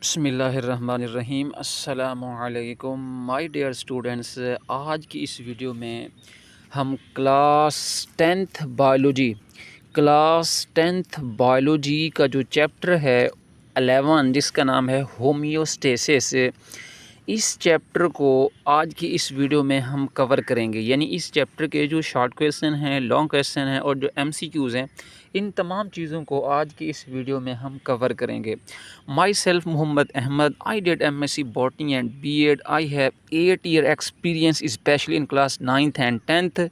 बिस्मिल्लाहिर्रहमानिर्रहीम अस्सलामुअलैकुम my dear students. आज की इस वीडियो में हम क्लास टेंथ बायोलॉजी का जो चैप्टर है 11 जिसका नाम है होम्योस्टेसिस, इस चैप्टर को आज की इस वीडियो में हम कवर करेंगे। यानी इस चैप्टर के जो शॉर्ट क्वेश्चन हैं, लॉन्ग क्वेश्चन हैं और जो एमसीक्यूज़ हैं, इन तमाम चीज़ों को आज की इस वीडियो में हम कवर करेंगे। Myself Mohammad Ahmad, I did MSc botany and BEd. I have 8 year experience especially in class 9th and 10th.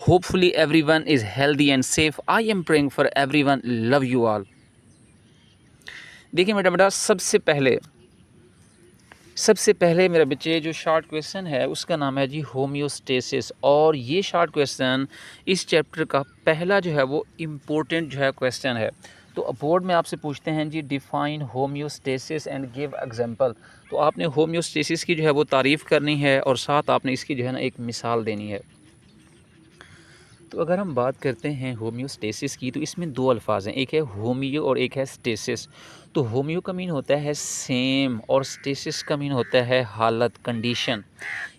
Hopefully everyone is healthy and safe. I am praying for everyone. Love you all. देखिए बेटा सबसे पहले मेरे बच्चे जो short question है उसका नाम है जी होम्योस्टेसिस, और ये शॉर्ट क्वेश्चन इस चैप्टर का पहला जो है वो इम्पोर्टेंट जो है क्वेश्चन है। तो बोर्ड में आपसे पूछते हैं जी define homeostasis and give example. तो आपने होम्योस्टेसिस की जो है वो तारीफ़ करनी है और साथ आपने इसकी जो है ना एक मिसाल देनी है। तो अगर हम बात करते हैं होम्योस्टेसिस की, तो इसमें दो अल्फाज हैं, एक है होमियो और एक है स्टेसिस। तो होमियो का मीन होता है सेम और स्टेसिस का मीन होता है हालत, कंडीशन,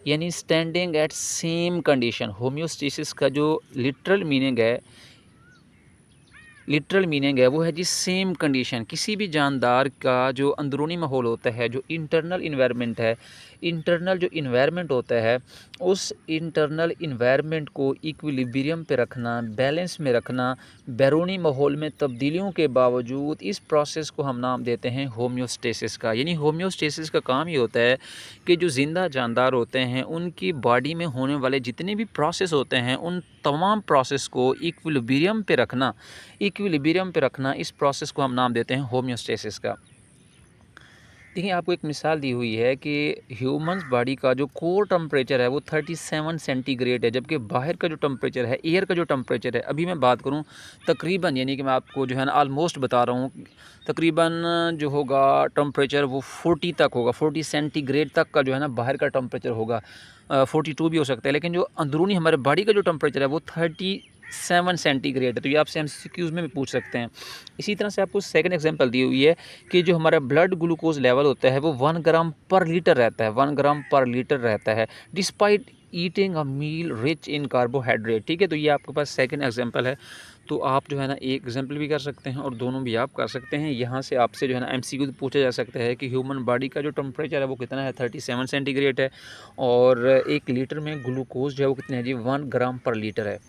यानी standing at same condition. Homeostasis का जो लिटरल मीनिंग है वो है जी सेम कंडीशन। किसी भी जानदार का जो अंदरूनी माहौल होता है, जो इंटरनल इन्वायरमेंट होता है, उस इंटरनल इन्वायरमेंट को इक्विलिब्रियम पे रखना, बैलेंस में रखना, बैरूनी माहौल में तब्दीलियों के बावजूद, इस प्रोसेस को हम नाम देते हैं होम्योस्टेसिस का। यानी होम्योस्टेसिस का काम ये होता है कि जो ज़िंदा जानदार होते हैं उनकी बॉडी में होने वाले जितने भी प्रोसेस होते हैं उन तमाम प्रोसेस को इक्विलिब्रियम पे रखना, इस प्रोसेस को हम नाम देते हैं होम्योस्टेसिस का। देखिए आपको एक मिसाल दी हुई है कि ह्यूमंस बॉडी का जो कोर टेम्परेचर है वो 37 सेंटीग्रेड है, जबकि बाहर का जो टेम्परेचर है, एयर का जो टेम्परेचर है, अभी मैं बात करूं तकरीबन, यानी कि मैं आपको जो है ना ऑलमोस्ट बता रहा हूं, तकरीबन जो होगा टेम्परेचर वो 40 तक होगा, 40 सेंटीग्रेड तक का जो है ना बाहर का टेम्परेचर होगा। 42 भी हो सकता है, लेकिन जो अंदरूनी हमारे बॉडी का जो टेम्परेचर है वो 37 सेंटीग्रेड है। तो ये आपसे MCQs में भी पूछ सकते हैं। इसी तरह से आपको सेकंड एग्जांपल दी हुई है कि जो हमारा ब्लड ग्लूकोज लेवल होता है वो 1 ग्राम पर लीटर रहता है, 1 ग्राम पर लीटर रहता है despite eating a meal rich in carbohydrate. ठीक है, तो ये आपके पास सेकंड एग्जांपल है। तो आप जो है ना एक एग्जांपल भी कर सकते हैं और दोनों भी आप कर सकते हैं। यहाँ से आपसे जो है ना MCQ पूछा जा सकता है कि ह्यूमन बॉडी का जो टेम्परेचर है वो कितना है, 37 सेंटीग्रेड है, और 1 लीटर में ग्लूकोज जो है वो कितने है जी, 1 ग्राम पर लीटर है।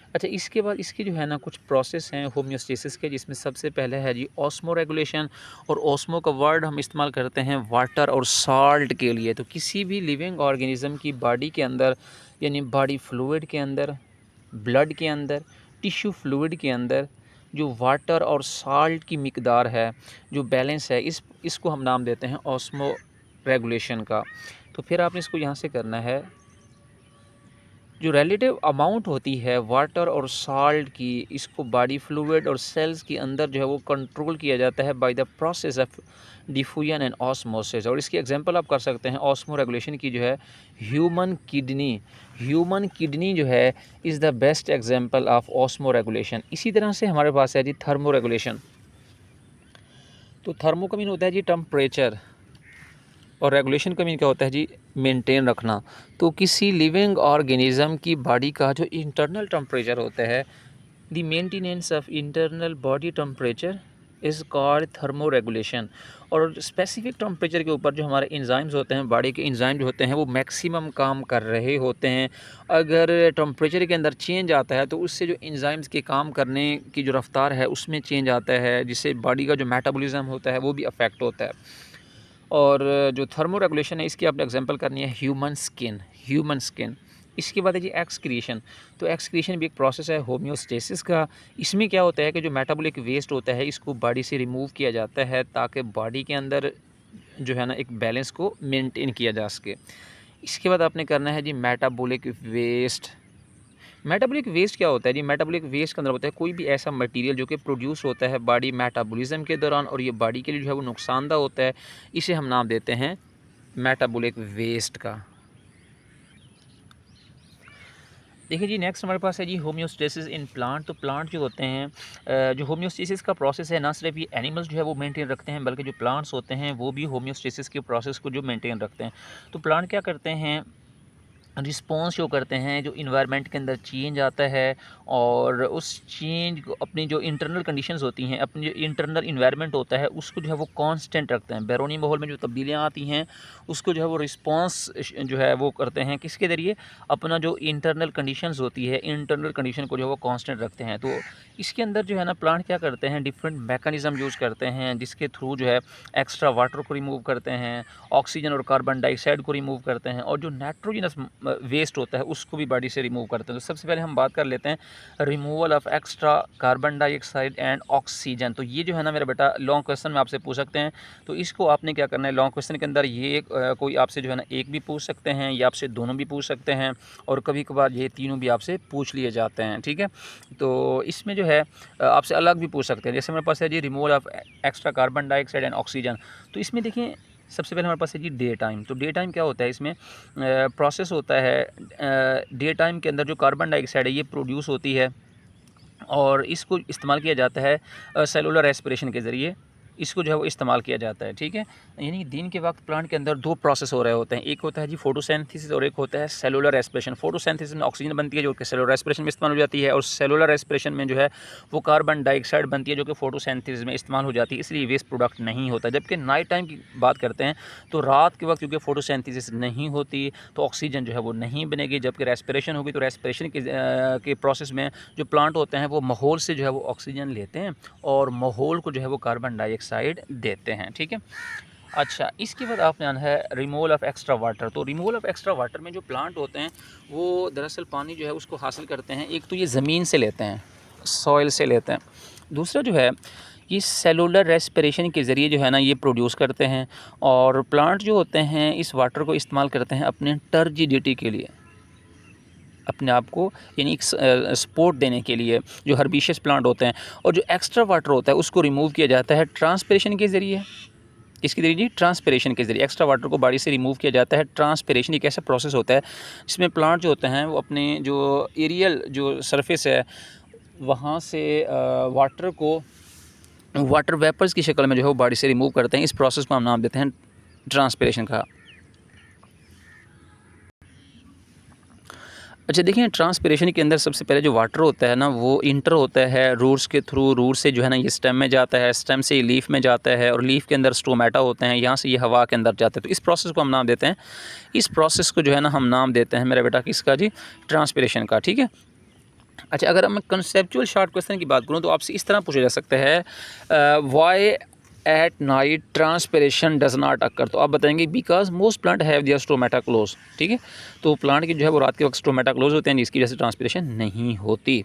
अच्छा, इसके बाद इसकी जो है ना कुछ प्रोसेस हैं होम्योस्टेसिस के, जिसमें सबसे पहले है जी ऑस्मो रेगुलेशन। और ऑस्मो का वर्ड हम इस्तेमाल करते हैं वाटर और साल्ट के लिए। तो किसी भी लिविंग ऑर्गेनिज्म की बॉडी के अंदर, यानी बॉडी फ्लूइड के अंदर, ब्लड के अंदर, टिश्यू फ्लूइड के अंदर जो वाटर और साल्ट की मिकदार है, जो बैलेंस है, इसको हम नाम देते हैं ऑस्मो रेगुलेशन का। तो फिर आपने इसको यहाँ से करना है, जो रिलेटिव अमाउंट होती है वाटर और साल्ट की, इसको बॉडी फ्लूइड और सेल्स के अंदर जो है वो कंट्रोल किया जाता है by the process of diffusion and osmosis. और इसकी एग्जांपल आप कर सकते हैं ऑस्मो रेगुलेशन की जो है ह्यूमन किडनी जो है is the best example of osmo regulation. इसी तरह से हमारे पास है जी थर्मो रेगुलेशन। तो थर्मो का मीन होता है जी टेम्परेचर, और रेगुलेशन का मीन क्या होता है जी, मेंटेन रखना। तो किसी लिविंग ऑर्गेनिज्म की बॉडी का जो इंटरनल टेम्परेचर होता है, the maintenance of internal body temperature is called thermo regulation. और स्पेसिफिक टेम्परेचर के ऊपर जो हमारे इंजाइम्स होते हैं, बॉडी के इंजाइम जो होते हैं वो मैक्सिमम काम कर रहे होते हैं। अगर टेम्परेचर के अंदर चेंज आता है तो उससे जो इंजाइम्स के काम करने की जो रफ्तार है उसमें चेंज आता है, जिससे बॉडी का जो मेटाबॉलिज्म होता है वो भी अफेक्ट होता है। और जो थर्मो रेगुलेशन है इसकी आपने एग्जांपल करनी है ह्यूमन स्किन। इसके बाद है जी एक्सक्रीशन। तो एक्सक्रीशन भी एक प्रोसेस है होम्योस्टेसिस का। इसमें क्या होता है कि जो मेटाबॉलिक वेस्ट होता है इसको बॉडी से रिमूव किया जाता है ताकि बॉडी के अंदर जो है ना एक बैलेंस को मेंटेन किया जा सके। इसके बाद आपने करना है जी मेटाबॉलिक वेस्ट। मेटाबॉलिक वेस्ट क्या होता है जी, मेटाबॉलिक वेस्ट के अंदर होता है कोई भी ऐसा मटेरियल जो कि प्रोड्यूस होता है बॉडी मेटाबॉलिज्म के दौरान और ये बॉडी के लिए जो है वो नुकसानदा होता है, इसे हम नाम देते हैं मेटाबॉलिक वेस्ट का। देखिए जी, नेक्स्ट हमारे पास है जी होम्योस्टेसिस इन प्लांट। तो प्लांट जो होते हैं जो होम्योस्टेसिस का प्रोसेस है, ना सिर्फ ये एनिमल्स जो है वो मेंटेन रखते हैं, बल्कि जो प्लांट्स होते हैं वो भी होम्योस्टेसिस के प्रोसेस को जो मेंटेन रखते हैं। तो प्लांट क्या करते हैं, रिस्पॉन्स शो करते हैं जो इन्वायरमेंट के अंदर चेंज आता है, और उस चेंज को अपनी जो इंटरनल कंडीशंस होती हैं, अपनी जो इंटरनल इन्वायरमेंट होता है उसको जो है वो कांस्टेंट रखते हैं। बैरूनी माहौल में जो तब्दीलियां आती हैं उसको जो है वो रिस्पॉन्स जो है वो करते हैं, किसके ज़रिए, अपना जो इंटरनल कंडीशंस होती है, इंटरनल कंडीशन को जो है वो कांस्टेंट रखते हैं। तो इसके अंदर जो है ना प्लांट क्या करते हैं, डिफरेंट मैकेनिज़्म यूज़ करते हैं जिसके थ्रू जो है एक्स्ट्रा वाटर को रिमूव करते हैं, ऑक्सीजन और कार्बन डाइऑक्साइड को रिमूव करते हैं, और जो नाइट्रोजनस वेस्ट होता है उसको भी बॉडी से रिमूव करते हैं। तो सबसे पहले हम बात कर लेते हैं removal of extra carbon dioxide and oxygen. तो ये जो है ना मेरा बेटा लॉन्ग क्वेश्चन में आपसे पूछ सकते हैं, तो इसको आपने क्या करना है, लॉन्ग क्वेश्चन के अंदर ये कोई आपसे जो है ना एक भी पूछ सकते हैं, या आपसे दोनों भी पूछ सकते हैं, और कभी कभार ये तीनों भी आपसे पूछ लिए जाते हैं, ठीक है। तो इसमें जो है आपसे अलग भी पूछ सकते हैं। जैसे मेरे पास है जी removal of extra carbon dioxide and oxygen. तो इसमें देखिए सबसे पहले हमारे पास है जी डे टाइम। तो डे टाइम क्या होता है, इसमें प्रोसेस होता है, डे टाइम के अंदर जो कार्बन डाइऑक्साइड है ये प्रोड्यूस होती है, और इसको इस्तेमाल किया जाता है सेलुलर रेस्पिरेशन के ज़रिए, इसको जो है वो इस्तेमाल किया जाता है, ठीक है। यानी दिन के वक्त प्लांट के अंदर दो प्रोसेस हो रहे होते हैं, एक होता है जी फोटोसिंथेसिस और एक होता है सेलुलर रेस्पिरेशन। फोटोसिंथेसिस में ऑक्सीजन बनती है जो कि सेलुलर रेस्पिरेशन में इस्तेमाल हो जाती है, और सेलुलर रेस्पिरेशन में जो है वो कार्बन डाइऑक्साइड बनती है जो कि फोटोसिंथेसिस में इस्तेमाल हो जाती है, इसलिए वेस्ट प्रोडक्ट नहीं होता। जबकि नाइट टाइम की बात करते हैं तो रात के वक्त क्योंकि फोटोसिंथेसिस नहीं होती तो ऑक्सीजन जो है वो नहीं बनेगी, जबकि रेस्पिरेशन होगी तो रेस्पिरेशन के प्रोसेस में जो प्लांट होते हैं वो माहौल से जो है वो ऑक्सीजन लेते हैं, और माहौल को जो है वो कार्बन डाइऑक्साइड देते हैं, ठीक है। अच्छा, इसके बाद आपने आना है रिमूवल ऑफ एक्स्ट्रा वाटर। तो रिमूवल ऑफ एक्स्ट्रा वाटर में जो प्लांट होते हैं वो दरअसल पानी जो है उसको हासिल करते हैं, एक तो ये ज़मीन से लेते हैं, सॉइल से लेते हैं, दूसरा जो है ये सेलुलर रेस्पिरेशन के ज़रिए जो है ना ये प्रोड्यूस करते हैं, और प्लांट जो होते हैं इस वाटर को इस्तेमाल करते हैं अपने टर्जिडिटी के लिए, अपने आप को यानी एक सपोर्ट देने के लिए, जो हर्बिशियस प्लांट होते हैं। और जो एक्स्ट्रा वाटर होता है उसको रिमूव किया जाता है ट्रांसपिरेशन के ज़रिए। इसके ज़रिए जी ट्रांसपिरेशन के ज़रिए एक्स्ट्रा वाटर को बॉडी से रिमूव किया जाता है। ट्रांसपिरेशन एक ऐसा प्रोसेस होता है जिसमें प्लांट जो होते हैं वो अपने जो एरियल जो सरफेस है वहाँ से वाटर को वाटर वेपर्स की शक्ल में जो है वो बॉडी से रिमूव करते हैं। इस प्रोसेस को हम नाम देते हैं ट्रांसपिरेशन का। अच्छा देखिए, ट्रांसपिरेशन के अंदर सबसे पहले जो वाटर होता है ना वो इंटर होता है रूट्स के थ्रू, रूट से जो है ना ये स्टेम में जाता है, स्टेम से ये लीफ में जाता है, और लीफ के अंदर स्टोमेटा होते हैं, यहाँ से ये हवा के अंदर जाते हैं। तो इस प्रोसेस को हम नाम देते हैं, इस प्रोसेस को जो है ना हम नाम देते हैं मेरा बेटा किसका जी, ट्रांसपिरेशन का, ठीक है। अच्छा, अगर मैं कंसेप्चुअल शॉर्ट क्वेश्चन की बात करूँ तो आपसे इस तरह पूछा जा सकता है why at night transpiration does not occur. तो आप बताएंगे because most plant have their stomata close, ठीक है। तो प्लांट की जो है वो रात के वक्त स्टोमेटा क्लोज होते हैं जिसकी वजह से ट्रांसपिरेशन नहीं होती।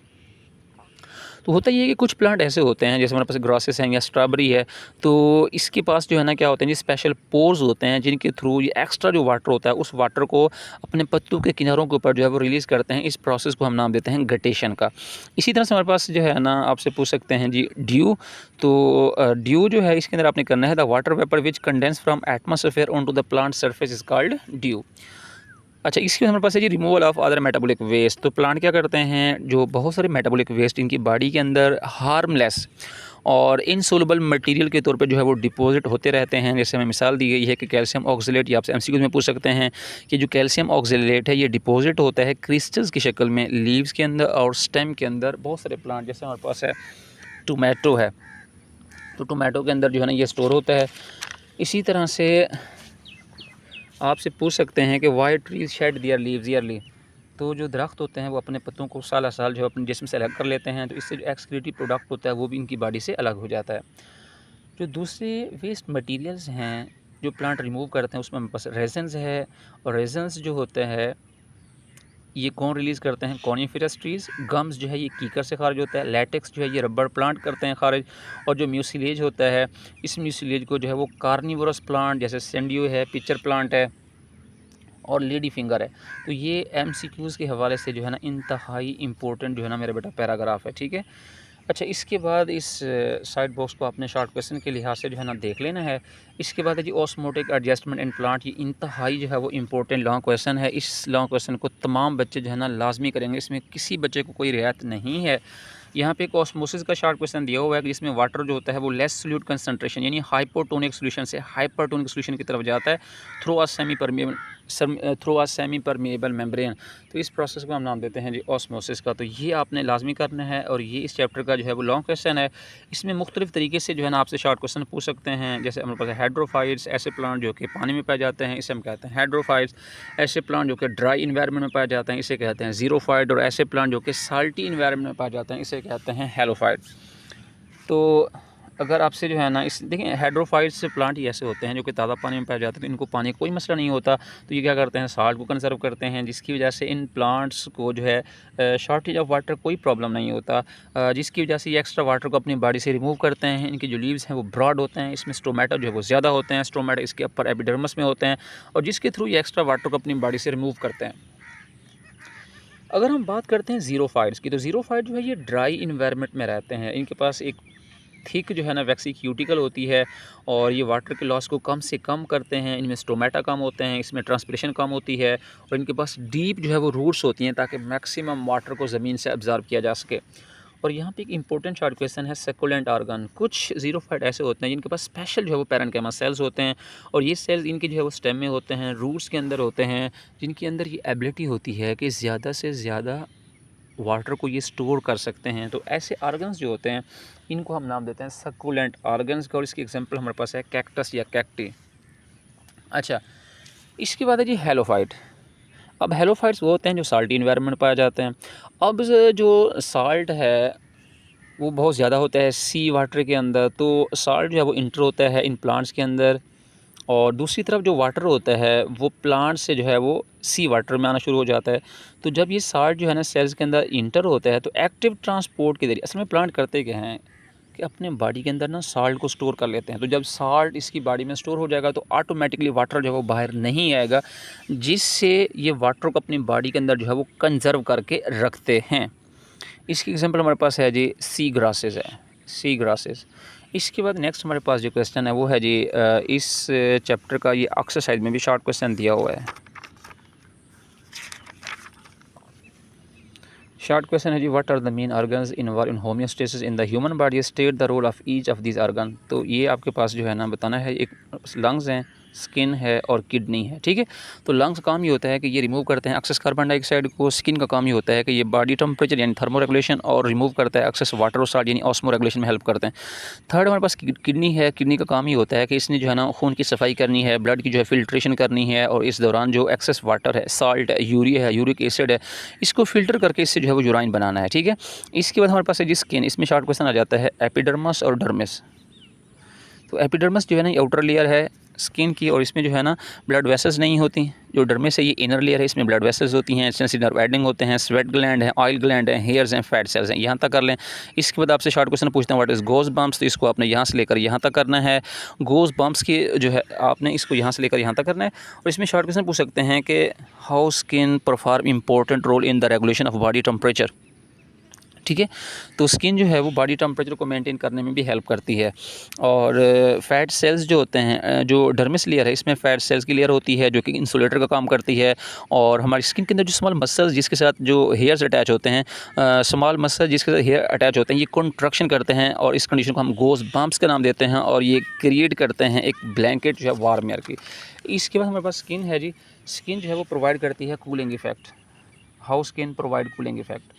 तो होता ये है कि कुछ प्लांट ऐसे होते हैं जैसे हमारे पास ग्रासेस हैं या स्ट्रॉबेरी है, तो इसके पास जो है ना क्या होते हैं जी, स्पेशल पोर्स होते हैं जिनके थ्रू ये एक्स्ट्रा जो वाटर होता है उस वाटर को अपने पत्तों के किनारों के ऊपर जो है वो रिलीज़ करते हैं। इस प्रोसेस को हम नाम देते हैं गटेशन का। इसी तरह से हमारे पास जो है ना आपसे पूछ सकते हैं जी ड्यू। तो ड्यू जो है इसके अंदर आपने करना है the water vapour which condense from atmosphere onto the plant surface is called dew. अच्छा, इसके हमारे पास है जी removal of other metabolic waste. तो प्लांट क्या करते हैं, जो बहुत सारे मेटाबॉलिक वेस्ट इनकी बॉडी के अंदर हार्मलेस और इनसोल्युबल मटेरियल के तौर पे जो है वो डिपॉजिट होते रहते हैं। जैसे हमें मिसाल दी गई है कि कैल्शियम ऑक्सलेट, या आपसे एमसीक्यूज में पूछ सकते हैं कि जो कैल्शियम ऑक्सलेट है ये डिपॉजिट होता है क्रिस्टल्स की शक्ल में लीव्स के अंदर और स्टेम के अंदर। बहुत सारे प्लांट जैसे हमारे पास है टोमेटो है, तो टोमेटो के अंदर जो है ना ये स्टोर होता है। इसी तरह से आपसे पूछ सकते हैं कि वाई ट्रीज शेड दियर लीव्स ईयरली। तो जो दरख्त होते हैं वो अपने पत्तों को साल साल जो है अपने जिस्म से अलग कर लेते हैं, तो इससे जो एक्सक्रीटिव प्रोडक्ट होता है वो भी इनकी बॉडी से अलग हो जाता है। जो दूसरे वेस्ट मटेरियल्स हैं जो प्लांट रिमूव करते हैं उसमें हमारे पास रेजन्स है, और रेजन्स जो होते हैं ये कौन रिलीज़ करते हैं, कॉनिफेरस ट्रीज़। गम्स जो है ये कीकर से खारिज होता है। लैटेक्स जो है ये रबर प्लांट करते हैं खारिज। और जो म्यूसिलेज होता है इस म्यूसिलेज को जो है वो कार्निवोरस प्लांट जैसे सेंडियो है, पिचर प्लांट है और लेडी फिंगर है। तो ये एमसीक्यूज़ के हवाले से जो है ना इंतहाई इम्पोर्टेंट जो है ना मेरा बेटा पैराग्राफ है, ठीक है। अच्छा, इसके बाद इस साइड बॉक्स को आपने शॉर्ट क्वेश्चन के लिहाज से जो है ना देख लेना है। इसके बाद है जी ऑस्मोटिक एडजस्टमेंट इन प्लांट, ये इंतहाई जो है वो इम्पोर्टेंट लॉन्ग क्वेश्चन है। इस लॉन्ग क्वेश्चन को तमाम बच्चे जो है ना लाजमी करेंगे, इसमें किसी बच्चे को कोई रियायत नहीं है। यहाँ पे एक ऑस्मोसिस का शॉर्ट क्वेश्चन दिया हुआ है कि जिसमें वाटर जो होता है वो लेस सोल्यूट कंसंट्रेशन यानी हाइपोटोनिक सोल्यूशन से हाइपरटोनिक सोल्यूशन की तरफ जाता है through a semi permeable membrane. तो इस प्रोसेस को हम नाम देते हैं जी ऑस्मोसिस का। तो ये आपने लाजमी करना है और ये इस चैप्टर का जो है वो लॉन्ग क्वेश्चन है। इसमें मुख्तलिफ तरीके से जो है ना आपसे शॉर्ट क्वेश्चन पूछ सकते हैं। जैसे हमारे पास हाइड्रोफाइट्स, ऐसे प्लांट जो कि पानी में पाए जाते हैं, इसे हम कहते हैं हाइड्रोफाइट्स। ऐसे प्लांट जो कि ड्राई इन्वायरमेंट में पाए जाते हैं, इसे कहते हैं ज़ीरोफाइट। और ऐसे प्लांट जो कि साल्टी इन्वायरमेंट में पाए जाते हैं, इसे कहते हैं हेलोफाइट। तो अगर आपसे जो है ना इस देखिए हाइड्रोफाइट्स प्लांट ही ऐसे होते हैं जो कि ताज़ा पानी में पाए जाते हैं, तो इनको पानी कोई मसला नहीं होता। तो ये क्या करते हैं, साल्ट को कंजर्व करते हैं, जिसकी वजह से इन प्लांट्स को जो है शॉर्टेज ऑफ वाटर कोई प्रॉब्लम नहीं होता। जिसकी वजह से ये एक्स्ट्रा वाटर को अपनी बॉडी से रिमूव करते हैं। इनकी जो लीव्स हैं वो ब्रॉड होते हैं, इसमें स्टोमेटा जो है वो ज़्यादा होते हैं। स्टोमेटा इसके अपर एपिडर्मिस में होते हैं और जिसके थ्रू ये एक्स्ट्रा वाटर को अपनी बॉडी से रिमूव करते हैं। अगर हम बात करते हैं ज़ीरोफाइट्स की, तो ज़ीरोफाइट जो है ये ड्राई इन्वायरमेंट में रहते हैं। इनके पास एक थिक जो है ना वैक्सी क्यूटिकल होती है और ये वाटर के लॉस को कम से कम करते हैं। इनमें स्टोमेटा कम होते हैं, इसमें ट्रांसपिरेशन कम होती है और इनके पास डीप जो है वो रूट्स होती हैं ताकि मैक्सिमम वाटर को ज़मीन से अब्जॉर्ब किया जा सके। और यहाँ पे एक इंपॉर्टेंट शॉर्ट क्वेश्चन है सेकुलेंट ऑर्गन। कुछ ज़ीरोफाइट ऐसे होते हैं जिनके पास स्पेशल जो है वो पैरेन्काइमा सेल्स होते हैं और ये सेल्स इनके जो है वो स्टेम में होते हैं, रूट्स के अंदर होते हैं, जिनके अंदर ये एबिलिटी होती है कि ज़्यादा से ज़्यादा वाटर को ये स्टोर कर सकते हैं। तो ऐसे ऑर्गन्स जो होते हैं इनको हम नाम देते हैं सक्कुलेंट ऑर्गन्स का और इसकी एग्जांपल हमारे पास है कैक्टस या कैक्टी। अच्छा, इसके बाद है जी हेलोफाइट। अब हेलोफाइट्स वो होते हैं जो साल्टी इन्वायरमेंट में पाए जाते हैं। अब जो साल्ट है वो बहुत ज़्यादा होता है सी वाटर के अंदर, तो साल्ट जो है वो इंटर होता है इन प्लांट्स के अंदर और दूसरी तरफ जो वाटर होता है वो प्लांट से जो है वो सी वाटर में आना शुरू हो जाता है। तो जब ये साल्ट जो है ना सेल्स के अंदर इंटर होता है तो एक्टिव ट्रांसपोर्ट के जरिए असल में प्लांट करते क्या हैं कि अपने बॉडी के अंदर ना साल्ट को स्टोर कर लेते हैं। तो जब साल्ट इसकी बॉडी में स्टोर हो जाएगा तो ऑटोमेटिकली वाटर जो है वो बाहर नहीं आएगा, जिससे ये वाटर को अपनी बॉडी के अंदर जो है वो कंजर्व करके रखते हैं। इसकी एग्जांपल हमारे पास है जी सी ग्रासेस है, सी ग्रासेस। इसके बाद नेक्स्ट हमारे पास जो क्वेश्चन है वो है जी इस चैप्टर का ये एक्सरसाइज में भी शॉर्ट क्वेश्चन दिया हुआ है। शॉर्ट क्वेश्चन है जी what are the main organs involve in homeostasis in the human body, state the role of each of this organ. तो ये आपके पास जो है ना बताना है, एक लंग्स हैं, स्किन है और किडनी है। ठीक है, तो लंग्स का काम ये होता है कि ये रिमूव करते हैं एक्सेस कार्बन डाइऑक्साइड को। स्किन का काम ये होता है कि ये बॉडी टेम्परेचर यानी थर्मो रेगुलेशन और रिमूव करता है एक्सेस वाटर और साल्ट यानी ऑस्मो रेगुलेशन में हेल्प करते हैं। थर्ड हमारे पास किडनी है। किडनी का काम ये होता है कि इसने जो है ना खून की सफाई करनी है, ब्लड की जो है फिल्ट्रेशन करनी है और इस दौरान जो एक्सेस वाटर है, साल्ट है, यूरिया है, यूरिक एसिड है, इसको फिल्टर करके इससे जो है वो यूराइन बनाना है। ठीक है, इसके बाद हमारे पास है जी स्किन। इसमें शॉर्ट क्वेश्चन आ जाता है एपिडर्मस और डर्मिस। तो एपिडर्मिस जो है ना आउटर लेयर है स्किन की और इसमें जो है ना ब्लड वेसल्स नहीं होती। जो डर्मिस है ये इनर लेयर है, इसमें ब्लड वेसल्स होती हैं, सेंसिटिव नर्व एंडिंग होते हैं, स्वेट ग्लैंड है, ऑयल ग्लैंड है, हेयर्स हैं, फैट सेल्स हैं। यहाँ तक कर लें। इसके बाद आपसे शॉर्ट क्वेश्चन पूछते हैं व्हाट इज़ गोज बम्प्स। तो इसको आपने यहाँ से लेकर यहाँ तक करना है। गोज बम्प्स की जो है आपने इसको यहाँ से लेकर यहाँ तक करना है। और इसमें शॉर्ट क्वेश्चन पूछ सकते हैं कि how skin perform important role in the regulation of body temperature. ठीक है, तो स्किन जो है वो बॉडी टेम्परेचर को मेंटेन करने में भी हेल्प करती है। और फैट सेल्स जो होते हैं, जो डर्मिस लेयर है इसमें फैट सेल्स की लेयर होती है जो कि इंसुलेटर का काम करती है। और हमारी स्किन के अंदर जो स्मॉल मसल्स जिसके साथ जो हेयर्स अटैच होते हैं, स्मॉल मसल जिसके साथ हेयर अटैच होते हैं, ये कॉन्ट्रैक्शन करते हैं और इस कंडीशन को हम गोज बम्प्स का नाम देते हैं और ये क्रिएट करते हैं एक ब्लैंकेट जो है वार्म एयर की। इसके बाद हमारे पास स्किन है जी। स्किन जो है वो प्रोवाइड करती है cooling effect. How skin provide cooling effect,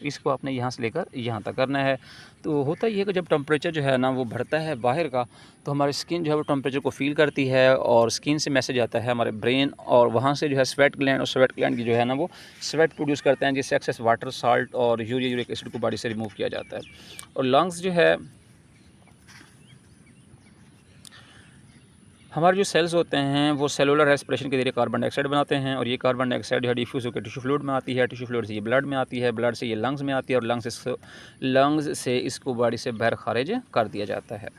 इसको आपने यहाँ से लेकर यहाँ तक करना है। तो होता ही है कि जब टेम्परेचर जो है ना वो बढ़ता है बाहर का, तो हमारी स्किन जो है वो टेम्परेचर को फील करती है और स्किन से मैसेज आता है हमारे ब्रेन और वहाँ से जो है स्वेट ग्लैंड, और स्वेट ग्लैंड की जो है ना वो स्वेट प्रोड्यूस करते हैं जिससे एक्सेस वाटर, साल्ट और यूरिक एसिड को बॉडी से रिमूव किया जाता है। और लंग्स जो है हमारे जो सेल्स होते हैं वो सेलुलर रेस्पिरेशन के जरिए कार्बन डाइऑक्साइड बनाते हैं और ये कार्बन डाइऑक्साइड है डिफ्यूज़ होकर टिश्यू फ्लूइड में आती है, टिश्यू फ्लूइड से ये ब्लड में आती है, ब्लड से ये लंग्स में आती है और लंग्स से इसको बॉडी से बाहर खारिज कर दिया जाता है।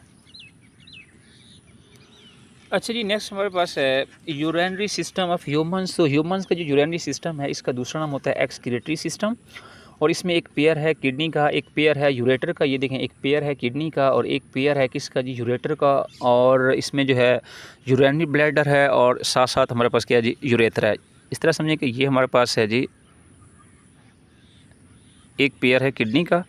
अच्छा जी, नेक्स्ट हमारे पास है यूरिनरी सिस्टम ऑफ ह्यूमंस। तो ह्यूमंस का जो यूरिनरी सिस्टम है इसका दूसरा नाम होता है एक्सक्रीटरी सिस्टम और इसमें एक पेयर है किडनी का, एक पेयर है यूरेटर का। ये देखें, एक पेयर है किडनी का और एक पेयर है किसका जी, यूरेटर का। और इसमें जो है यूरेनरी ब्लैडर है और साथ साथ हमारे पास क्या है जी, यूरेथ्रा है। इस तरह समझिए कि ये हमारे पास है जी एक पेयर है किडनी का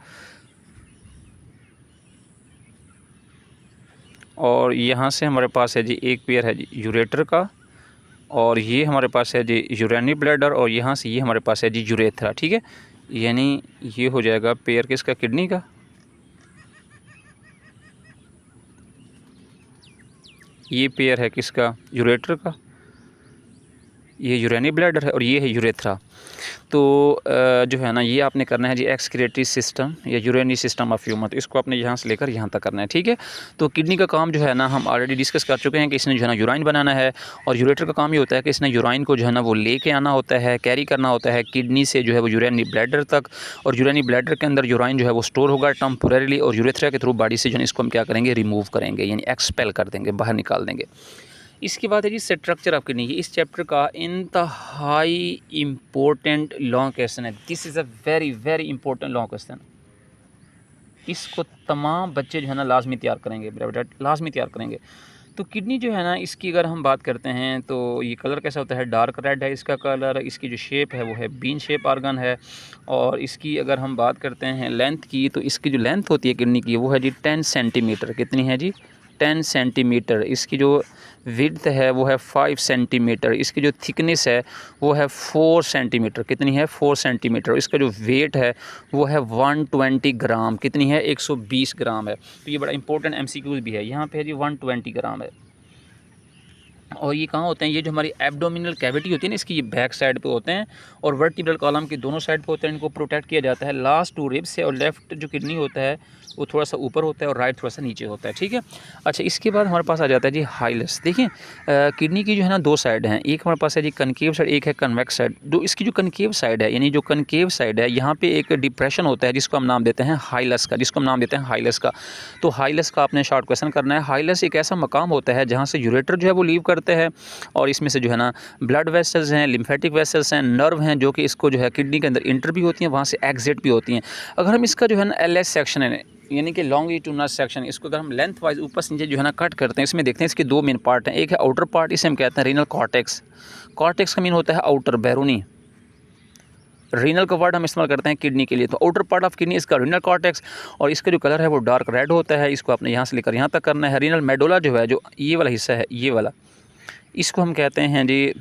और यहाँ से हमारे पास है जी एक पेयर है जी यूरेटर का और ये हमारे पास है जी यूरेनरी ब्लैडर और यहाँ से ये हमारे पास है जी यूरेथ्रा। ठीक है, यानी ये हो जाएगा पेयर किसका, किडनी का। ये पेयर है किसका, यूरेटर का। ये यूरेनरी ब्लैडर है और ये है यूरेथ्रा। तो जो है ना ये आपने करना है जी एक्सक्रीटरी सिस्टम या यूरिनरी सिस्टम ऑफ ह्यूमन, तो इसको आपने यहाँ से लेकर यहाँ तक करना है। ठीक है, तो किडनी का काम जो है ना हम ऑलरेडी डिस्कस कर चुके हैं कि इसने जो है ना यूराइन बनाना है और यूरेटर का काम ये होता है कि इसने यूराइन को जो है ना वो लेके आना होता है, कैरी करना होता है किडनी से जो है वो यूरिनरी ब्लैडर तक। और यूरिनरी ब्लैडर के अंदर यूराइन जो है वो स्टोर होगा टेम्पोरेरीली और यूरेथ्रा के थ्रू बॉडी से जो है इसको हम क्या करेंगे, रिमूव करेंगे, यानी एक्सपेल कर देंगे, बाहर निकाल देंगे। इसके बाद है जी स्ट्रक्चर ऑफ किडनी। इस चैप्टर का इंतहाई इम्पोर्टेंट लॉन्ग क्वेश्चन है। This is a very very important long question. इसको तमाम बच्चे जो है ना लाजमी तैयार करेंगे, बेटा लाजमी तैयार करेंगे। तो किडनी जो है ना इसकी अगर हम बात करते हैं तो ये कलर कैसा होता है, डार्क रेड है इसका कलर। इसकी जो शेप है वो है बीन शेप ऑर्गन है। और इसकी अगर हम बात करते हैं लेंथ की तो इसकी जो लेंथ होती है किडनी की वो है जी 10 सेंटीमीटर। कितनी है जी, 10 सेंटीमीटर। इसकी जो विड्थ है वो है 5 सेंटीमीटर। इसकी जो थिकनेस है वो है 4 सेंटीमीटर। कितनी है, 4 सेंटीमीटर। इसका जो वेट है वो है 120 ग्राम। कितनी है, 120 ग्राम है। तो ये बड़ा इंपॉर्टेंट एमसीक्यूज भी है। यहाँ पे है जी 120 ग्राम है। और ये कहाँ होते हैं, ये जो हमारी एब्डोमिनल कैविटी होती है ना इसकी, ये बैक साइड पे होते हैं और वर्टिब्रल कॉलम के दोनों साइड पे होते हैं। इनको प्रोटेक्ट किया जाता है लास्ट 2 रिब्स से। और लेफ्ट जो किडनी होता है वो थोड़ा सा ऊपर होता है और राइट थोड़ा सा नीचे होता है। ठीक है, अच्छा इसके बाद हमारे पास आ जाता है जी हाइलस। देखिए किडनी की जो है ना 2 साइड हैं, एक हमारे पास है जी कनकेव साइड, एक है कन्वेक्स साइड। जो इसकी जो कनकेव साइड है, यानी जो कनकेव साइड है, यहाँ पे एक डिप्रेशन होता है जिसको हम नाम देते हैं हाइलस का, जिसको हम नाम देते हैं हाइलस का। तो हाइलस का आपने शॉर्ट क्वेश्चन करना है। हाइलस एक ऐसा मकाम होता है जहाँ से यूरेटर जो है वो लीव करते हैं और इसमें से जो है ना ब्लड वेसल्स हैं, लिम्फेटिक वेसल्स हैं, नर्व हैं जो कि इसको जो है किडनी के अंदर इंटर भी होती हैं, वहाँ से एग्जिट भी होती हैं। अगर हम इसका जो है ना एलएस सेक्शन है, यानी कि लॉन्गिट्यूडिनल सेक्शन, इसको अगर हम लेंथ वाइज ऊपर से नीचे जो है ना कट करते हैं, इसमें देखते हैं इसके 2 मेन पार्ट हैं। एक है आउटर पार्ट, इसे हम कहते हैं रीनल कॉर्टेक्स। कॉर्टेक्स का मीन होता है आउटर, बैरूनी। रीनल का वर्ड हम इस्तेमाल करते हैं किडनी के लिए। तो आउटर पार्ट ऑफ किडनी इसका रीनल कॉर्टेक्स और इसका जो कलर है वो डार्क रेड होता है। इसको आपने यहाँ से लेकर यहाँ तक करना है। रीनल मेडोला जो है, जो ये वाला हिस्सा है, ये वाला, इसको हम कहते हैं जी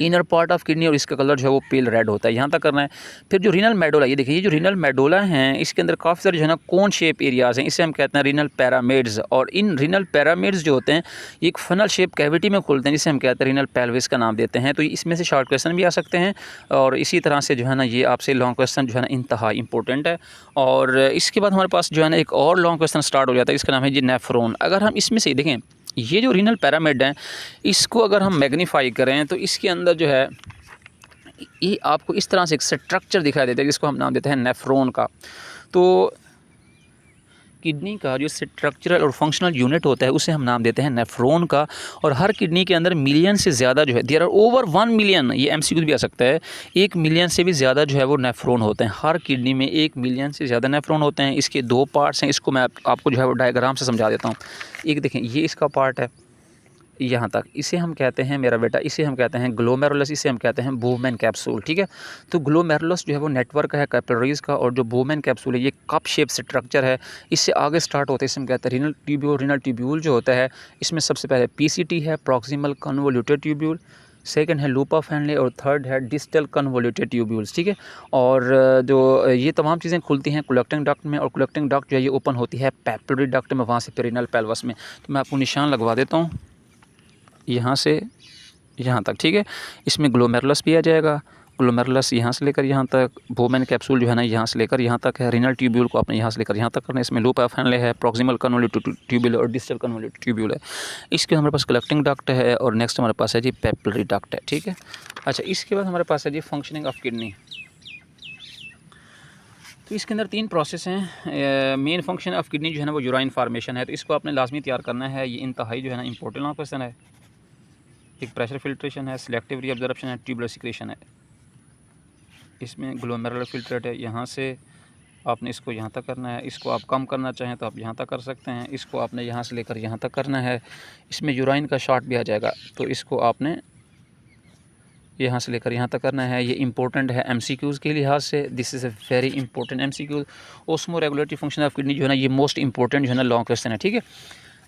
इनर पार्ट ऑफ किडनी और इसका कलर जो है वो पेल रेड होता है। यहाँ तक करना है। फिर जो रीनल मेडोला, ये देखिए, ये जो रीनल मेडोला हैं इसके अंदर काफ़ी सारे जो है ना कोन शेप एरियाज़ हैं, इसे हम कहते हैं रीनल पैरामिड्स। और इन रीनल पैरामिड्स जो होते हैं ये एक फनल शेप कैविटी में खुलते हैं, जिसे हम कहते हैं रीनल पेल्विस का नाम देते हैं। तो इसमें से शॉर्ट क्वेश्चन भी आ सकते हैं और इसी तरह से जो है ना ये आपसे लॉन्ग क्वेश्चन जो है ना इंतहा इंपॉर्टेंट है। और इसके बाद हमारे पास जो है ना एक और लॉन्ग क्वेश्चन स्टार्ट हो जाता है, इसका नाम है जी नेफ्रॉन। अगर हम इसमें से देखें, ये जो रीनल पैरामिड हैं इसको अगर हम मैग्नीफाई करें तो इसके अंदर जो है ये आपको इस तरह से एक स्ट्रक्चर दिखाई देता है जिसको हम नाम देते हैं नेफ्रॉन का। तो किडनी का जो स्ट्रक्चरल और फंक्शनल यूनिट होता है उसे हम नाम देते हैं नेफ्रॉन का। और हर किडनी के अंदर मिलियन से ज़्यादा जो है, देयर आर ओवर 1 मिलियन, ये एमसीक्यू भी आ सकता है, 1 मिलियन से भी ज़्यादा जो है वो नेफ्रॉन होते हैं। हर किडनी में 1 मिलियन से ज़्यादा नेफ्रॉन होते हैं। इसके 2 पार्ट्स हैं, इसको मैं आपको जो है वो डायग्राम से समझा देता हूँ। एक देखें, ये इसका पार्ट है यहाँ तक, इसे हम कहते हैं मेरा बेटा, इसे हम कहते हैं ग्लोमेरुलस, इसे हम कहते हैं बोवेन कैप्सूल। ठीक है, तो ग्लोमेरुलस जो है वो नेटवर्क है कैपिलरीज का और जो बोवेन कैप्सूल है ये कप शेप स्ट्रक्चर है। इससे आगे स्टार्ट होते हैं, इसे हम कहते हैं रीनल ट्यूब्यूल। रीनल ट्यूब्यूल जो होता है इसमें सबसे पहले पीसीटी है, प्रॉक्सिमल कन्वोल्यूटेड ट्यूब्यूल, सेकंड है लूप ऑफ हैंडले और थर्ड है डिस्टल कन्वोल्यूटेड ट्यूब्यूल्स। ठीक है, और जो ये तमाम चीज़ें खुलती हैं कलेक्टिंग डक्ट में और कलेक्टिंग डक्ट जो है ये ओपन होती है पैपिलरी डक्ट में, वहाँ से पेरिनल पेल्वस में। तो मैं आपको निशान लगवा देता हूँ यहाँ से यहाँ तक। ठीक है, इसमें ग्लोमेरुलस भी आ जाएगा। ग्लोमेरुलस यहाँ से लेकर यहाँ तक, बोवेन कैप्सूल जो है ना यहाँ से लेकर यहाँ तक है। रीनल ट्यूब्यूल को आपने यहाँ से लेकर यहाँ तक करना है। इसमें लूप ऑफ हैंडले है, प्रॉक्सिमल कन्वोल्यूटेड ट्यूब्यूल और डिस्टल कन्वोल्यूटेड ट्यूब्यूल है। इसके हमारे पास कलेक्टिंग डक्ट है और नेक्स्ट हमारे पास है जी पैपिलरी डक्ट है। ठीक है, अच्छा इसके बाद हमारे पास है जी फंक्शनिंग ऑफ किडनी। तो इसके अंदर 3 प्रोसेस हैं। मेन फंक्शन ऑफ किडनी जो है ना वो यूराइन फार्मेशन है, तो इसको आपने लाजमी तैयार करना है। ये इंतहाई जो है ना इंपॉर्टेंट क्वेश्चन है। एक प्रेशर फिल्ट्रेशन है, सिलेक्टिव रीअब्जॉर्प्शन है, ट्यूबुलर सिक्रेशन है। इसमें ग्लोमेरुलर फिल्ट्रेट है, यहाँ से आपने इसको यहाँ तक करना है। इसको आप कम करना चाहें तो आप यहाँ तक कर सकते हैं। इसको आपने यहाँ से लेकर यहाँ तक करना है। इसमें यूराइन का शॉट भी आ जाएगा, तो इसको आपने यहाँ से लेकर यहाँ तक करना है। ये इंपॉर्टेंट है एमसीक्यूज़ के लिहाज से, this is a very important MCQ. Osmo regulatory function of kidney जो है ना, ये मोस्ट इंपॉर्टेंट जो है ना लॉन्ग क्वेश्चन है, ठीक है।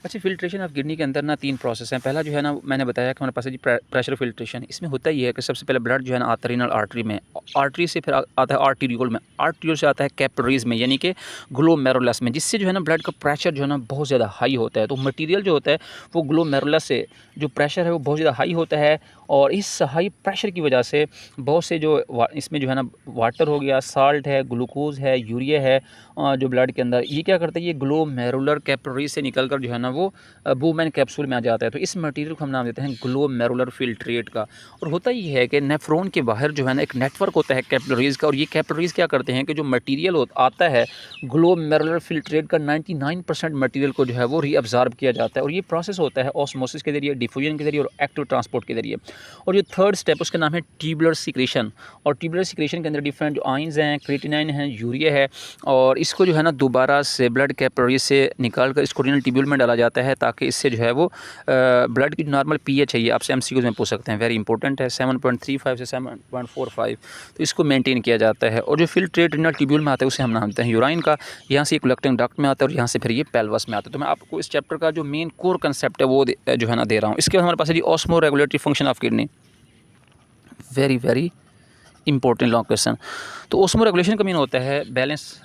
अच्छा, फिल्ट्रेशन ऑफ किडनी के अंदर ना 3 प्रोसेस हैं। पहला जो है ना, मैंने बताया कि हमारे पास है जी प्रेशर फिल्ट्रेशन। इसमें होता ही है कि सबसे पहले ब्लड जो है ना आता है रीनल आर्टरी में, आर्टरी से फिर आता है आर्टीरियोल में, आर्टीरियोल से आता है कैपिलरीज में यानी कि ग्लोमेरुलस में, जिससे जो है ना ब्लड का प्रेशर जो है ना बहुत ज़्यादा हाई होता है। तो मटीरियल जो होता है वो ग्लोमेरुलस से जो प्रेशर है वो बहुत ज़्यादा हाई होता है, और इस हाई प्रेशर की वजह से बहुत से जो इसमें जो है ना वाटर हो गया, साल्ट है, ग्लूकोज है, यूरिया है, जो ब्लड के अंदर, ये क्या करता है, ये ग्लोमेरुलर कैपिलरी से निकलकर जो है ना वो बूमेन कैप्सूल में आ जाता है। तो इस मटेरियल को हम नाम देते हैं ग्लोमेरुलर फिल्ट्रेट का। और होता ये है कि नेफ्रॉन के बाहर जो है ना एक नेटवर्क होता है कैपिलरीज का, और ये कैपिलरीज क्या करते हैं कि जो मटेरियल आता है ग्लोमेरुलर फिल्ट्रेट का 99% मटेरियल को जो है वो रीअब्जॉर्ब किया जाता है, और ये प्रोसेस होता है ऑस्मोसिस के जरिए, डिफ्यूजन के जरिए और एक्टिव ट्रांसपोर्ट के जरिए। और जो थर्ड स्टेप उसका नाम है ट्यूबुलर सिक्रेशन, और ट्यूबुलर सिक्रेशन के अंदर डिफरेंट जो आइंस हैं, क्रिएटिनाइन है, यूरिया है, और इसको जो है ना दोबारा से ब्लड कैपिलरी से निकाल कर इसको रीनल ट्यूब्यूल में डाला जाता है, ताकि इससे जो है वो ब्लड की नॉर्मल पीएच है, ये आपसे एमसीक्यूज में पूछ सकते हैं, वेरी इंपॉर्टेंट है, 7.35 से 7.45, तो इसको मेंटेन किया जाता है। और जो फिल्ट्रेट रीनल ट्यूब्यूल में आता है उसे हम नाम देते हैं यूराइन का, यहाँ से कलेक्टिंग डक्ट में आता है और यहाँ से फिर ये पेल्वस में आता है। तो मैं आपको इस चैप्टर का जो मेन कोर कंसेप्ट है वो जो है ना दे रहा हूँ। इसके बाद हमारे पास है जी osmoregulatory function of kidney, very very important long question. तो ऑस्मो रेगुलेशन का मीन होता है balance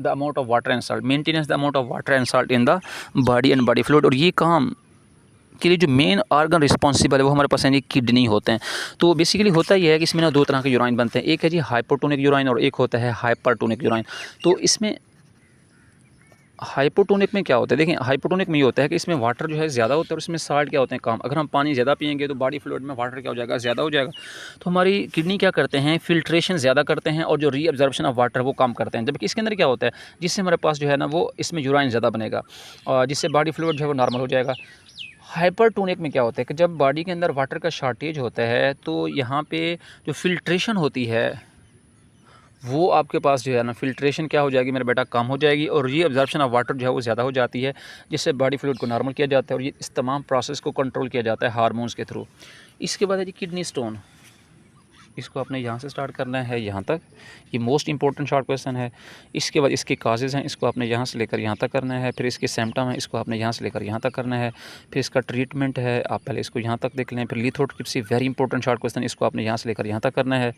the amount of water and salt, maintenance the amount of water and salt in the body and body fluid. और ये काम के लिए जो मेन ऑर्गन रिस्पॉन्सिबल है वो हमारे पास है किडनी होते हैं। तो बेसिकली होता ही है कि इसमें ना 2 तरह के यूराइन बनते हैं, एक है जी हाइपोटोनिक यूराइन और एक होता है हाइपरटोनिक यूराइन। तो इसमें हाइपोटोनिक में क्या होता है, देखें हाइपोटोनिक में ये होता है कि इसमें वाटर जो है ज़्यादा होता है और इसमें साल्ट क्या होते हैं कम। अगर हम पानी ज़्यादा पिएंगे तो बॉडी फ्लूइड में वाटर क्या हो जाएगा, ज़्यादा हो जाएगा। तो हमारी किडनी क्या करते हैं, फिल्ट्रेशन ज़्यादा करते हैं और जो रीअब्जॉर्प्शन ऑफ वाटर वो कम करते हैं। जबकि इसके अंदर क्या होता है, जिससे हमारे पास जो है ना वो इसमें यूराइन ज़्यादा बनेगा और जिससे बॉडी फ्लूइड जो है वो नॉर्मल हो जाएगा। हाइपरटोनिक में क्या होता है कि जब बॉडी के अंदर वाटर का शॉर्टेज होता है तो यहाँ पे जो फिल्ट्रेशन होती है वो आपके पास जो है ना फिल्ट्रेशन क्या हो जाएगी मेरा बेटा, कम हो जाएगी, और रीअब्जॉर्प्शन ऑफ वाटर जो है वो ज़्यादा हो जाती है, जिससे बॉडी फ्लूइड को नॉर्मल किया जाता है और ये इस तमाम प्रोसेस को कंट्रोल किया जाता है हार्मोन्स के थ्रू। इसके बाद है जी किडनी स्टोन, इसको आपने यहाँ से स्टार्ट करना है यहाँ तक, ये मोस्ट इंपॉर्टेंट शॉर्ट क्वेश्चन है। इसके बाद इसके काजेज़ हैं, इसको आपने यहाँ से लेकर यहाँ तक करना है। फिर इसके सिम्पटम है, इसको आपने यहाँ से लेकर यहाँ तक करना है। फिर इसका ट्रीटमेंट है, आप पहले इसको यहाँ तक देख लें। फिर lithotripsy, very important short question, इसको आपने यहाँ से लेकर यहाँ तक करना है।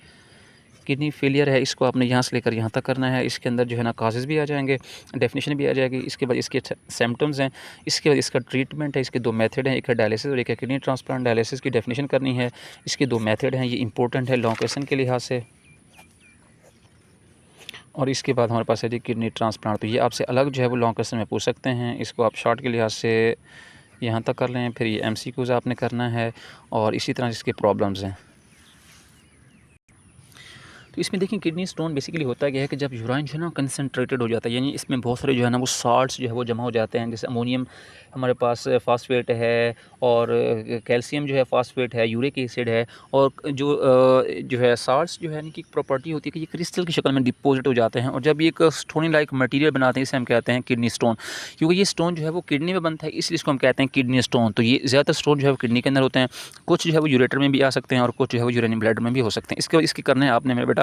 किडनी फेलियर है, इसको आपने यहाँ से लेकर यहाँ तक करना है। इसके अंदर जो है ना काजेज़ भी आ जाएंगे, डेफिनेशन भी आ जाएगी। इसके बाद इसके सिम्पटम्स हैं, इसके बाद इसका ट्रीटमेंट है। इसके 2 मेथड हैं, एक है डायलिसिस और एक है किडनी ट्रांसप्लांट। डायलिसिस की डेफिनेशन करनी है, इसके 2 मेथड हैं, ये इंपॉर्टेंट है लॉन्ग क्वेश्चन के लिहाज से। और इसके बाद हमारे पास है जी किडनी ट्रांसप्लांट, तो ये आपसे अलग जो है वो लॉन्ग क्वेश्चन में पूछ सकते हैं। इसको आप शॉर्ट के लिहाज से यहाँ तक कर लें। फिर ये एमसीक्यूज़ आपने करना है और इसी तरह इसके प्रॉब्लम्स हैं। तो इसमें देखिए किडनी स्टोन बेसिकली होता क्या है कि जब यूराइन जो है ना कंसनट्रेटेड हो जाता है, यानी इसमें बहुत सारे जो है ना वो साल्ट्स जो है वो जमा हो जाते हैं। जैसे अमोनियम हमारे पास फास्फेट है, और कैल्शियम जो है फास्फेट है, यूरिक एसिड है, और जो है साल्ट्स जो है इनकी प्रॉपर्टी होती है कि ये क्रिस्टल की शक्ल में डिपोजिट हो जाते हैं, और जब ये एक स्टोनी लाइक मटेरियल बनाते हैं इसे हम कहते हैं किडनी स्टोन। क्योंकि ये स्टोन जो है वो किडनी में बनता है, इसलिए इसको हम कहते हैं किडनी स्टोन। तो ये ज़्यादातर स्टोन जो है वो किडनी के अंदर होते हैं, कुछ जो है वो यूरेटर में भी आ सकते हैं और कुछ जो है वो यूरेनियम ब्लैडर में भी हो सकते हैं। इसके बाद इसके करने आपने मेरा बेटा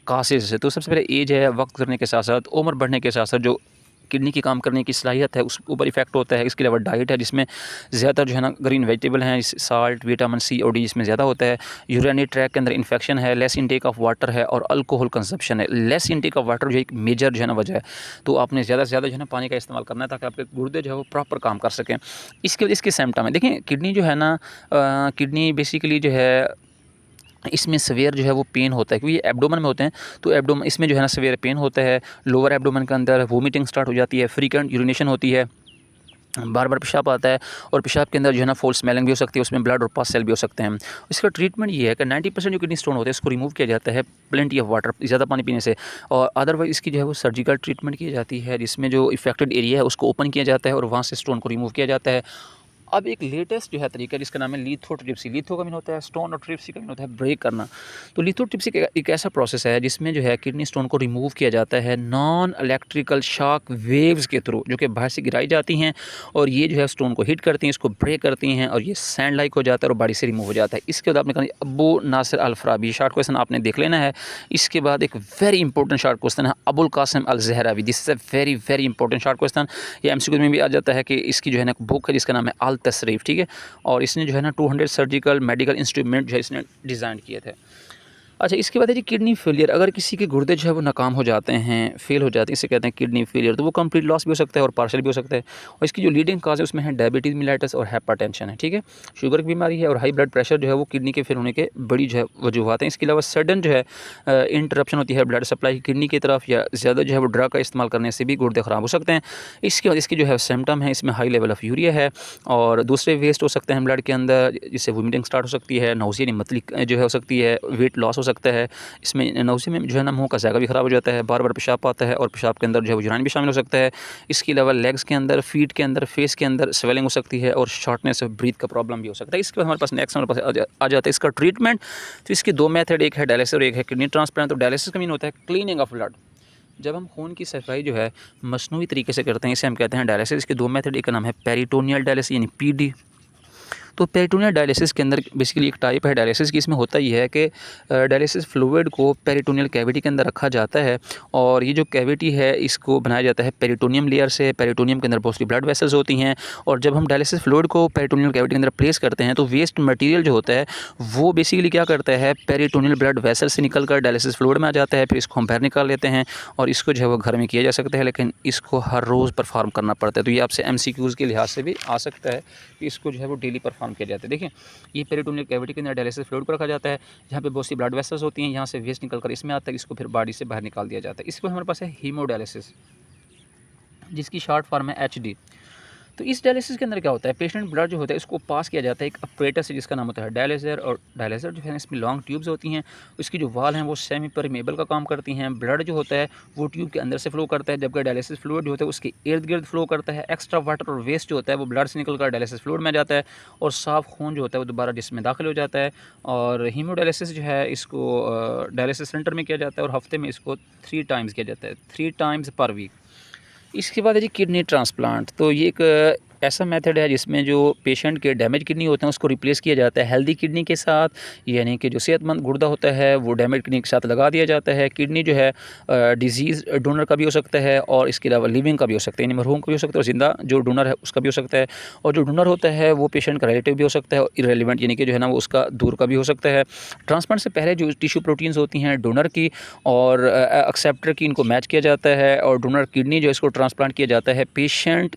कासेज से। तो सबसे पहले एज है, वक्त करने के साथ साथ उम्र बढ़ने के साथ साथ जो किडनी की काम करने की सलाहियत है उस ऊपर इफेक्ट होता है। इसके अलावा डाइट है, जिसमें ज़्यादातर जो है ना ग्रीन वेजिटेबल हैं, साल्ट, विटामिन सी और डी इसमें ज़्यादा होता है। यूरिनरी ट्रैक के अंदर इन्फेक्शन है, लेस इंटेक ऑफ वाटर है, और अल्कोहल कंजप्शन है। लेस इंटेक ऑफ वाटर जो है एक मेजर जो है ना वजह है। तो आपने ज़्यादा से ज़्यादा जो है ना पानी का इस्तेमाल करना है ताकि आपके गुर्दे जो है वो प्रॉपर काम कर सकें। इसके सिम्पटम है, देखिए किडनी जो है ना किडनी बेसिकली जो है इसमें सवेयर जो है वो पेन होता है, क्योंकि ये एब्डोमेन में होते हैं। तो एब्डोमेन इसमें जो है ना सवेयर पेन होता है। लोअर एब्डोमेन के अंदर वोमिटिंग स्टार्ट हो जाती है, फ्रीक्वेंट यूरिनेशन होती है, बार बार पेशाब आता है, और पेशाब के अंदर जो है ना फॉल स्मेलिंग भी हो सकती है, उसमें ब्लड और पास सेल भी हो सकते हैं। इसका ट्रीटमेंट ये है कि 90% जो किडनी स्टोन होते हैं इसको रिमूव किया जाता है प्लेंटी ऑफ वाटर, ज़्यादा पानी पीने से, और अदरवाइज इसकी जो है वो सर्जिकल ट्रीटमेंट की जाती है, जिसमें जो इफेक्टेड एरिया है उसको ओपन किया जाता है और वहाँ से स्टोन को रिमूव किया जाता है। अब एक लेटेस्ट जो है तरीका जिसका नाम है लिथोट्रिप्सी। लिथो का मीन होता है स्टोन और ट्रिप्सी का मीन होता है ब्रेक करना। तो लिथोट्रिप्सी एक ऐसा प्रोसेस है जिसमें जो है किडनी स्टोन को रिमूव किया जाता है नॉन इलेक्ट्रिकल शॉक वेव्स के थ्रू, जो कि बाहर से गिराई जाती हैं और ये जो है स्टोन को हिट करती हैं, इसको ब्रेक करती हैं और ये सैंड लाइक हो जाता है और बॉडी से रिमूव हो जाता है। इसके बाद आपने कहा अबू नासिर अल फ़राबी, शॉर्ट क्वेश्चन आपने देख लेना है। इसके बाद एक वेरी इंपॉर्टेंट शॉर्ट क्वेश्चन है Abul Qasim al Zahrawi. This is a very very important short question. ये एमसीक्यू में भी आ जाता है कि इसकी जो है ना बुक है जिसका नाम है अल तसरीफ़, ठीक है। और इसने जो है ना 200 सर्जिकल मेडिकल इंस्ट्रूमेंट जो है इसने डिज़ाइन किए थे। अच्छा, इसके बाद है जी किडनी फेलियर। अगर किसी के गुर्दे जो है वो नाकाम हो जाते हैं, फेल हो जाते हैं, इसे कहते हैं किडनी फेलियर। तो वो कंप्लीट लॉस भी हो सकता है और पार्शियल भी हो सकता है। और इसकी जो लीडिंग काज है उसमें है डायबिटीज़ मिलाइटिस और हाइपरटेंशन है, ठीक है। शुगर की बीमारी है और हाई ब्लड प्रेशर जो है वो किडनी के फेल होने के बड़ी जो है वजूहत हैं। इसके अलावा सडन जो है इंटरप्शन होती है ब्लड सप्लाई किडनी की तरफ, या ज़्यादा जो है वो ड्रग का इस्तेमाल करने से भी गुर्दे ख़राब हो सकते हैं। इसके बाद इसकी जो है सिम्टम है, इसमें हाई लेवल ऑफ़ यूरिया है और दूसरे वेस्ट हो सकते हैं ब्लड के अंदर, जिससे वोमिटिंग स्टार्ट हो सकती है, नौसिया यानी मतली जो है हो सकती है, वेट लॉस हो सकता है। इसमें नौसे में जो है ना मुँह का जायका भी ख़राब हो जाता है, बार-बार पेशाब आता है और पेशाब के अंदर जो है वो यूराइन भी शामिल हो सकता है। इसके अलावा लेग्स के अंदर, फीट के अंदर, फेस के अंदर स्वेलिंग हो सकती है और शॉर्टनेस ऑफ ब्रीथ का प्रॉब्लम भी हो सकता है। इसके बाद हमारे पास नेक्स्ट हमारे पास आ जाता है इसका ट्रीटमेंट। तो इसके 2 मेथड, एक है डायलिसिस और एक है किडनी ट्रांसप्लांट। तो डायलिसिस का मीन होता है क्लीनिंग ऑफ ब्लड। जब हम खून की सफाई जो है मसनूई तरीके से करते हैं, इसे हम कहते हैं डायलिसिस। इसके 2 मेथड, एक का नाम है पेरिटोनियल डायलिसिस यानी पीडी। तो पेरिटोनियल डायलिसिस के अंदर बेसिकली एक टाइप है डायलिसिस की। इसमें होता ये है कि डायलिसिस फ्लूइड को पेरिटोनियल कैविटी के अंदर रखा जाता है और ये जो कैविटी है इसको बनाया जाता है पेरिटोनियम लेयर से। पेरिटोनियम के अंदर बहुत सी ब्लड वेसल्स होती हैं और जब हम डायलिसिस फ्लूइड को पेरिटोनियल कैविटी के अंदर प्लेस करते हैं तो वेस्ट मटेरियल जो होता है वो बेसिकली क्या करता है, पेरिटोनियल ब्लड वेसल से निकल कर डायलिसिस फ्लूइड में आ जाता है। फिर इसको हम बाहर निकाल लेते हैं और इसको जो है वो घर में किया जा सकता है, लेकिन इसको हर रोज़ परफॉर्म करना पड़ता है। तो ये आपसे एमसीक्यूज़ के लिहाज से भी आ सकता है कि इसको जो है वो डेली परफॉर्म किया जाता है। देखिए, ये पेरिटोनियल कैविटी के अंदर डायलिसिस फ्लूइड को रखा जाता है, जहाँ पे बहुत सी ब्लड वेसल्स होती हैं, यहाँ से वेस्ट निकल कर इसमें आता है, इसको फिर बॉडी से बाहर निकाल दिया जाता है। इसके बाद हमारे पास है हीमोडायलिसिस, जिसकी शॉर्ट फॉर्म है एचडी। तो इस डायलिसिस के अंदर क्या होता है, पेशेंट ब्लड जो होता है इसको पास किया जाता है एक अपरेटस से जिसका नाम होता है डायलिसर। और डायलिसर जो है इसमें लॉन्ग ट्यूब्स होती हैं, उसकी जो वाल हैं वो सेमी परमेबल का काम करती हैं। ब्लड जो होता है वो ट्यूब के अंदर से फ्लो करता है, जबकि डायलिसिस फ्लूइड जो होता है उसके इर्द गिर्द फ्लो करता है। एक्स्ट्रा वाटर और वेस्ट जो होता है वो ब्लड से निकल कर डायलिसिस फ्लूइड में जाता है और साफ खून जो होता है वो दोबारा जिस्म में दाखिल हो जाता है। और हीमोडायलिसिस जो है इसको डायलिसिस सेंटर में किया जाता है और हफ्ते में इसको 3 टाइम्स किया जाता है, 3 टाइम्स पर वीक। इसके बाद है जी किडनी ट्रांसप्लांट। तो ये एक ऐसा मेथड है जिसमें जो पेशेंट के डैमेज किडनी होते हैं उसको रिप्लेस किया जाता है हेल्दी किडनी के साथ, यानी कि जो सेहतमंद गुर्दा होता है वो डैमेज किडनी के साथ लगा दिया जाता है। किडनी जो है डिजीज़ डोनर का भी हो सकता है और इसके अलावा लिविंग का भी हो सकता है, यानी मरहूम का भी हो सकता है और ज़िंदा जो डोनर है उसका भी हो सकता है। और जो डोनर होता है वो पेशेंट का रिलेटिव भी हो सकता है और इरेलीवेंट यानी कि जो है ना वो उसका दूर का भी हो सकता है। ट्रांसप्लांट से पहले जो टिश्यू प्रोटीन्स होती हैं डोनर की और एक्सेप्टर की, इनको मैच किया जाता है और डोनर किडनी जो है इसको ट्रांसप्लांट किया जाता है। पेशेंट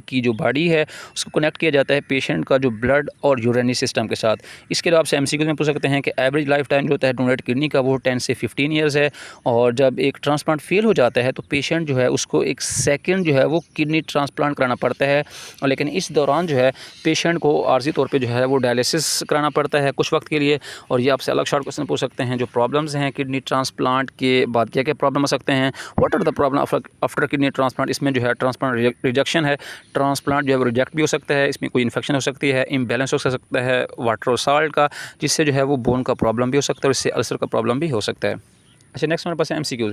की जो बॉडी है उसको कनेक्ट किया जाता है पेशेंट का जो ब्लड और यूरेनी सिस्टम के साथ। इसके अलावा आपसे एमसीक्यू में पूछ सकते हैं कि एवरेज लाइफ टाइम जो होता है डोनेट किडनी का वो 10 से 15 ईयर्स है। और जब एक ट्रांसप्लांट फेल हो जाता है तो पेशेंट जो है उसको एक सेकंड जो है वो किडनी ट्रांसप्लांट कराना पड़ता है, और लेकिन इस दौरान जो है पेशेंट को आर्जी तौर पे जो है वो डायलिसिस कराना पड़ता है कुछ वक्त के लिए। और ये आपसे अलग शॉर्ट क्वेश्चन पूछ सकते हैं जो प्रॉब्लम्स हैं किडनी ट्रांसप्लांट के बाद क्या क्या प्रॉब्लम आ सकते हैं, what are the problem after kidney transplant. इसमें जो है ट्रांसप्लांट रिजेक्शन है, ट्रांसप्लांट जो है वो रिजेक्ट भी हो सकता है, इसमें कोई इन्फेक्शन हो सकती है, इम्बैलेंस हो सकता है वाटर और साल्ट का, जिससे जो है वो बोन का प्रॉब्लम भी हो सकता है और इससे अल्सर का प्रॉब्लम भी हो सकता है। अच्छा, नेक्स्ट हमारे पास है एमसीक्यू।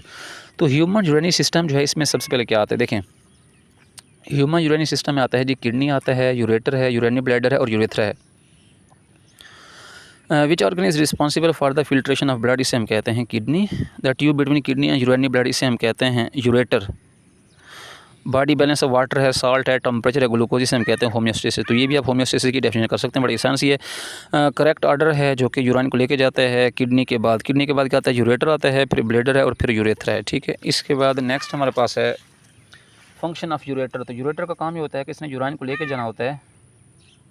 तो ह्यूमन यूरेनी सिस्टम जो है इसमें सबसे पहले क्या आता है, देखें ह्यूमन यूरेनी सिस्टम में आता है जी किडनी आता है, यूरेटर है, यूरेनी ब्लैडर है और यूरेथ्रा है। Which organ is responsible for the filtration of blood, इसे हम कहते हैं kidney. The tube between kidney and urinary blood, इसे हम कहते हैं ureter. Body balance of water है, साल्ट है, टेम्परेचर है, ग्लूकोज, इसे हम कहते हैं होम्योस्टेसिस। तो ये भी आप होम्योस्टेसिस की डेफिनेशन कर सकते हैं, बड़ी आसान सी है। करेक्ट ऑर्डर है जो कि यूराइन को लेके जाता है किडनी के बाद क्या आता है, यूरेटर आता है, फिर ब्लेडर है और फिर यूरेथ्रा है, ठीक है। इसके बाद नेक्स्ट हमारे पास है फंक्शन ऑफ यूरेटर। तो यूरेटर का काम ये होता है कि इसने यूराइन को लेके जाना होता है,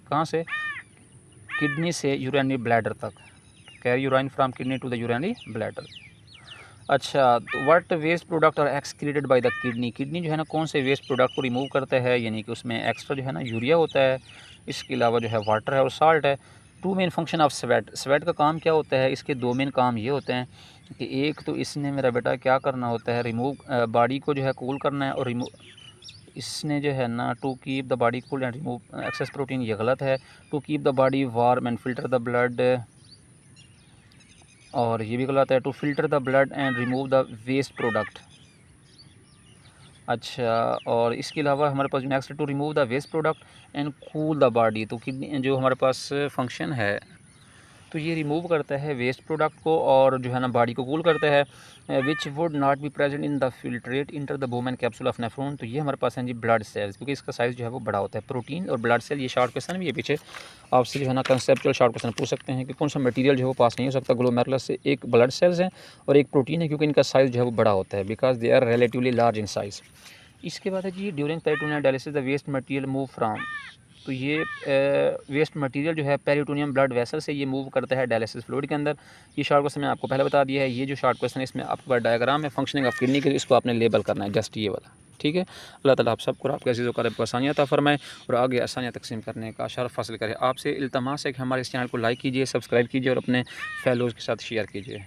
कहाँ से, किडनी से यूरेनी ब्लैडर तक, carry urine from kidney to the urinary bladder. अच्छा, तो what waste product are excreted by the kidney, kidney जो है ना कौन से वेस्ट प्रोडक्ट को रिमूव करता है, यानी कि उसमें एक्स्ट्रा जो है ना यूरिया होता है, इसके अलावा जो है वाटर है और साल्ट है। 2 main function of sweat, sweat का काम क्या होता है, इसके 2 मेन काम ये होते हैं कि एक तो इसने मेरा बेटा क्या करना होता है, रिमूव बॉडी को जो है कूल करना है और इसने जो है ना to keep the body cool and remove excess protein, ये गलत है। To keep the body warm and filter the blood, और ये भी गलत है। To filter the blood and remove the waste product. अच्छा, और इसके अलावा हमारे पास next to remove the waste product and cool the body. तो किडनी जो हमारे पास फंक्शन है, तो ये रिमूव करता है वेस्ट प्रोडक्ट को और जो है ना बॉडी को कूल करता है। Which would not be present in the filtrate enter the Bowman and capsule of nephron. तो ये हमारे पास है जी ब्लड सेल्स, क्योंकि इसका साइज़ जो है वो बड़ा होता है। प्रोटीन और ब्लड सेल, ये शॉर्ट क्वेश्चन भी है पीछे आपसे जो है ना कंसेप्चुअल शॉर्ट क्वेश्चन पूछ सकते हैं कि कौन सा मटेरियल जो है वो पास नहीं हो सकता ग्लोमेरुलस से। एक ब्लड सेल्स हैं और एक प्रोटीन है, क्योंकि इनका साइज़ जो है वो बड़ा होता है, because they are relatively large in size. इसके बाद है जी during peritoneal dialysis the waste material move from. तो ये वेस्ट मटेरियल जो है पेरिटोनियम ब्लड वेसल से ये मूव करता है डायलिसिस फ्लूइड के अंदर। ये शॉर्ट क्वेश्चन मैंने आपको पहले बता दिया है। ये जो शॉर्ट क्वेश्चन है इसमें आपके पास डायग्राम है फंक्शनिंग ऑफ किडनी के, इसको आपने लेबल करना है, जस्ट ये वाला, ठीक है। अल्लाह ताला आप सबको आपके अज़ीज़ व क़रीब को आसानियाँ अता फ़रमाए और आगे आसानियाँ तकसीम करने का शरफ़ हासिल करे। आपसे इल्तमास है कि हमारे इस चैनल को लाइक कीजिए, सब्सक्राइब कीजिए और अपने फेलोज़ के साथ शेयर कीजिए।